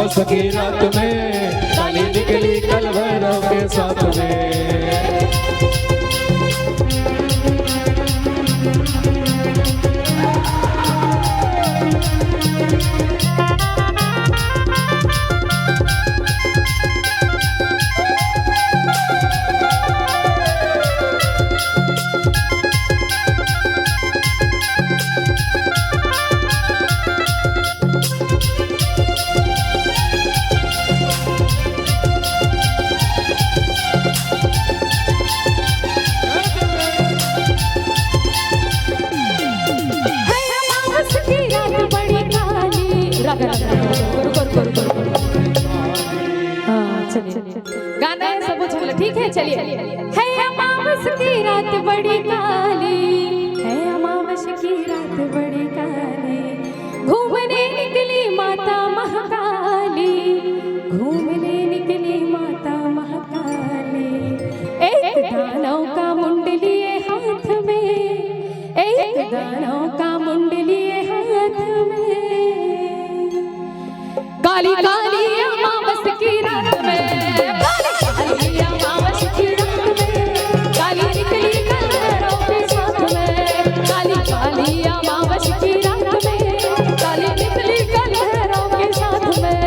अमावस की रात में काली निकली कल भैरव के साथ में। गाना है सब चलो ठीक है चलिए। है अमावस की रात बड़ी काली, है अमावस की रात बड़ी काली, घूमने निकली माता महाकाली, घूमने निकली माता महाकाली। एक दानव का मुंड लिए हाथ में, एक दानव का मुंड लिए हाथ में। काली काली अमावस की रात में, काली काली अमावस की रात में, काली निकली कल भैरव के साथ में। काली काली अमावस की रात में, काली निकली कल भैरव के साथ में।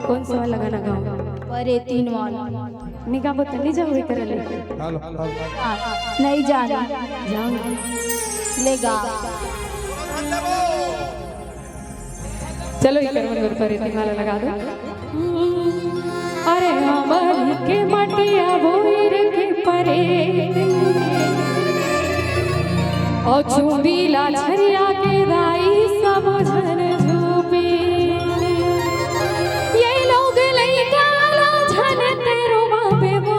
कौन सा वाला गाना गाओ? अरे तीन वाला निकाह बता नहीं जाओगे कर ले नहीं जाना जाओगे लेगा। चलो इकर मन पर तीन वाला लगा दो। अरे हमारी के मटिया बोर के परे और चुंबीला छरिया के दाई सब झन झूपे। ये लोग लई काला झन तेरो बापे वो,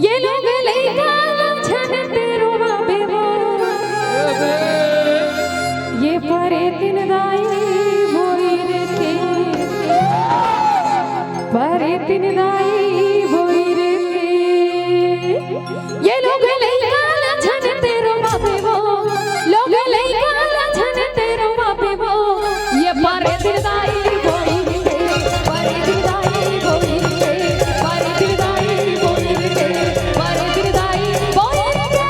ये लोग लई काला झन तेरो बापे वो। ये परे दिन दाई बोई रे के, परे दिन दाई बोई रे के। ये लोग लई काला झन तेरो बापे वो, लोग लई काला झन तेरो बापे वो। ये परे दिन दाई बोई रे के, परे दिन दाई बोई रे के, परे दिन दाई बोई रे के, परे दिन दाई बोई रे के।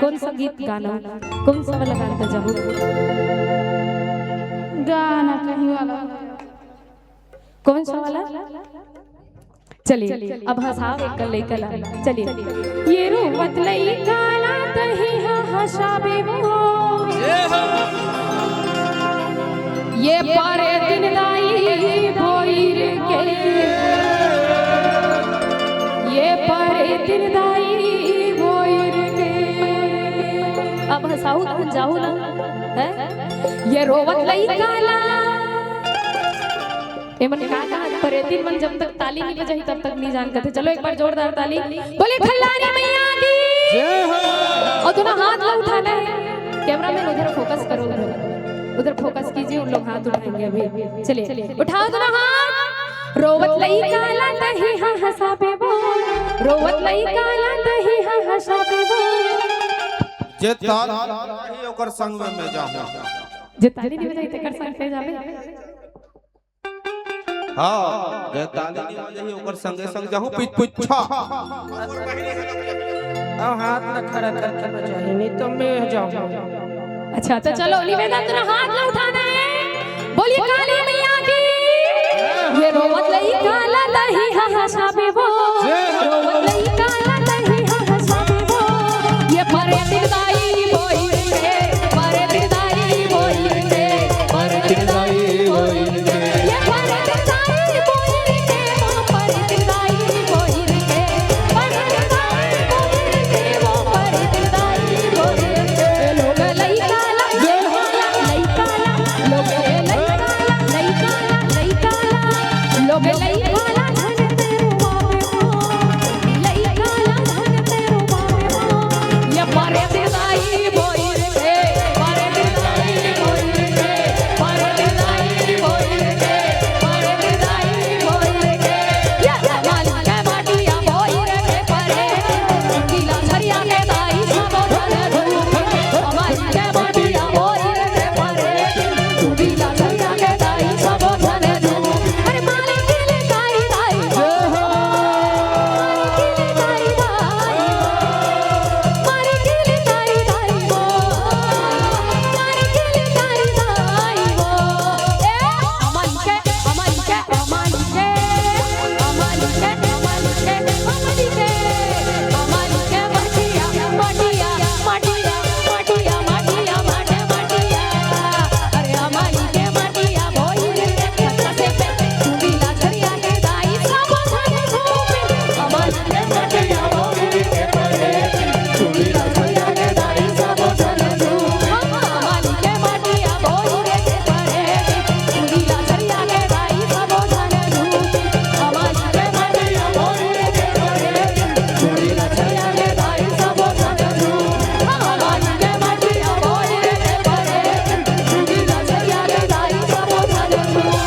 कौन सा गीत गाना, कौन सा वाला गाना जाओ? गाना कहीं वाला। कौन सा वाला? चलिए अब हंसाओ एक कल कला। चलिए ये रोवत लई काला तही हंसाबे वो, ये पारे दिन दाई भोईर के, ये पारे दिन दाई भोईर के। अब हंसाओ ना, जाओ ना, है ये रोवत लई काला। ये मन कहा परे दिन मन जब तक ताली नहीं बजाई तब तक नहीं जान करते। चलो एक बार जोरदार ताली, बोले खल्लानी मैया की जय हो। और दोनों हाथ लो उठाना है, कैमरामैन उधर फोकस करो, उधर फोकस कीजिए, उन लोग हाथ उठाएंगे अभी। चलिए उठाओ दोनों हाथ। रोवत लई काला तही हंसाबे वो, रोवत लई काला तही हंसाबे वो, जे ताली ओकर संग में जाऊं, जे ताली नहीं बजाई ते कर सकते जावे। हां जे ताली नहीं बजाई ओकर संगे संग जाऊं पिछ पुछा। अब हाथ न खड़ा करके बजाई, नहीं तो मैं जाऊं। अच्छा तो चलो निवेदन तेरा हाथ ना उठाना है, बोलिए काली मैया की। ये रोवत लई काला तही हंसाबे वो, रोवत लई काला तही हंसाबे वो, ये परे दिन दाई भोईर के, परे दिन दाई भोईर के, परे दिन दाई भोईर के, ये परे दिन दाई भोईर के, वो परे दिन दाई भोईर के, परे दिन दाई भोईर के, वो परे दिन दाई भोईर के। लोग लई काला लई काला, लोग लई काला लई काला लई काला, लोग लई काला धन तेरो बाबे हो, लई काला धन तेरो बाबे हो, ये परे दिन दाई भोईर के, परे दिन दाई भोईर के, परे दिन दाई भोईर के, परे दिन दाई भोईर के, ये जमाल के माटिया भोईर के परे, गीला झरिया के दाई सबो धन धूप, जमाल के माटिया भोईर के परे, गीला झरिया के दाई सबो धन धूप। अरे मालिक के दाई दाई जय हो, मालिक के दाई दाई, मालिक के दाई दाई वो, मालिक के दाई दाई वो। ए अमन के अमन के अमन के अमन के अमन के अमन के अमन के मटिया मटिया मटिया मटिया मटिया माटे मटिया। अरे अमन के मटिया भोईर के कसे पे, गीला झरिया के दाई सबो धन धूप, अमन के मटिया भोईर के परे, गीला झरिया के दाई सबो धन धूप, अमन के मटिया भोईर के परे, गीला झरिया के दाई सबो धन धूप, अमन के मटिया भोईर के परे, गीला झरिया के दाई सबो धन धूप, अमन के मटिया भोईर के परे, गीला झरिया के दाई सबो धन धूप।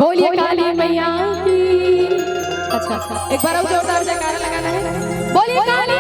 बोलिए काली मैया की। अच्छा एक बार और जोरदार जयकारा लगाना है, बोलिए काली